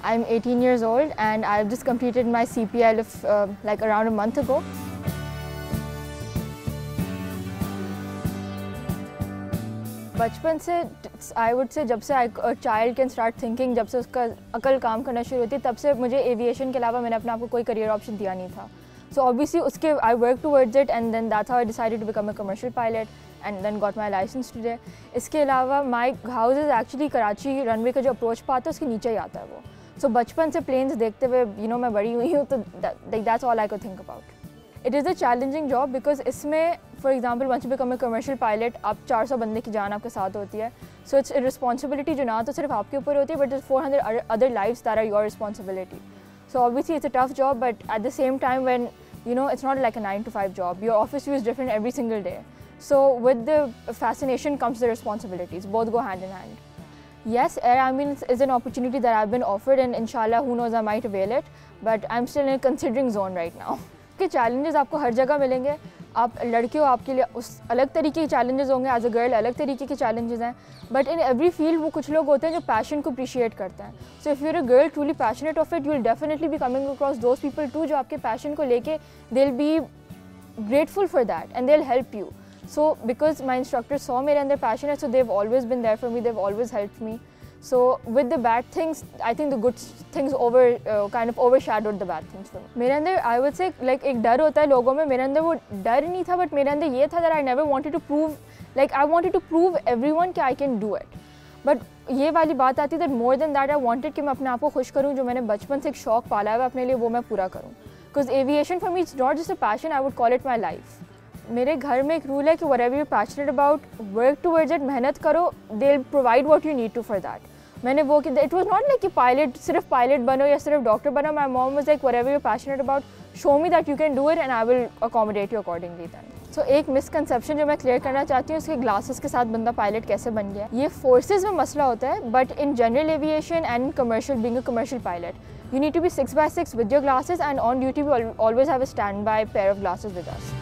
I'm 18 years old and I've just completed my CPL like around a month ago. बचपन से I would say जब से child can start thinking, जब से उसका अकल काम करना शुरू होती है, तब से मुझे एविएशन के अलावा मैंने अपने आप को कोई करियर ऑप्शन दिया नहीं था. सो ऑब्वियसली उसके I work towards it and then that's how I decided to become a commercial pilot and then got my license today. इसके अलावा my house is actually Karachi runway का जो अप्रोच पाथ है उसके नीचे ही आता है वो. सो बचपन से प्लेन्स देखते हुए मैं बड़ी हुई हूँ, तो that's all I could think about. It is a challenging job because इसमें for example once you become a commercial pilot, आप 400 बंदे की जान आपके साथ होती है. सो इट्स रिस्पॉन्सिबिलिटी जो ना तो सिर्फ आपके ऊपर होती है, but it's 400 other lives that are your responsibility. So obviously it's a tough job, but at the same time when it's not like a 9 to 5 job. Your office view is different every single day. So with the fascination comes the responsibilities. Both go hand in hand. Yes, air ambulance is an opportunity that I've been offered, and inshallah, who knows, I might avail it. But I'm still in a considering zone right now. के challenges आपको हर जगह मिलेंगे. आप लड़के हो, आपके लिए उस अलग तरीके के challenges होंगे. एज अ गर्ल अलग तरीके के challenges हैं. बट इन एवरी फील्ड वो कुछ लोग होते हैं जो पैशन को अप्रिशिएट करते हैं. So if you're a girl truly passionate of it, you will definitely be coming across those people too जो आपके पैशन को लेके they will be grateful for that and they will help you. So because my instructor saw मेरे अंदर passion है, so they have always been there for me, they have always helped me. So with the bad things, I think the good things kind of overshadowed the bad things for me. मेरे अंदर I would say like एक डर होता है लोगों में. मेरे अंदर वो डर नहीं था, but मेरे अंदर ये था that I never wanted to prove, like I wanted to prove everyone कि I can do it. But ये वाली बात आती है that more than that I wanted कि मैं अपने आप को खुश करूँ, जो मैंने बचपन से एक शौक पाला है अपने लिए, वो मैं पूरा करूँ. Because aviation for me it's not just a passion, I would call it my life. मेरे घर में एक रूल है कि whatever you're passionate about, work towards it, मेहनत करो, they'll provide what you need to for that. मैंने वो इट वॉज नॉट लाइक कि पायलट सिर्फ पायलट बनो या सिर्फ डॉक्टर बनो. My mom was like whatever you are passionate about, show me that you can do it and I will accommodate you accordingly. Then so एक misconception जो मैं clear करना चाहती हूँ, उसके ग्लासेस के साथ बंदा पायलट कैसे बन गया. ये फोर्सेज में मसला होता है, but in general aviation and commercial, being a commercial pilot, you need to be 6x6 with your glasses, and on duty we always have a standby pair of glasses with us.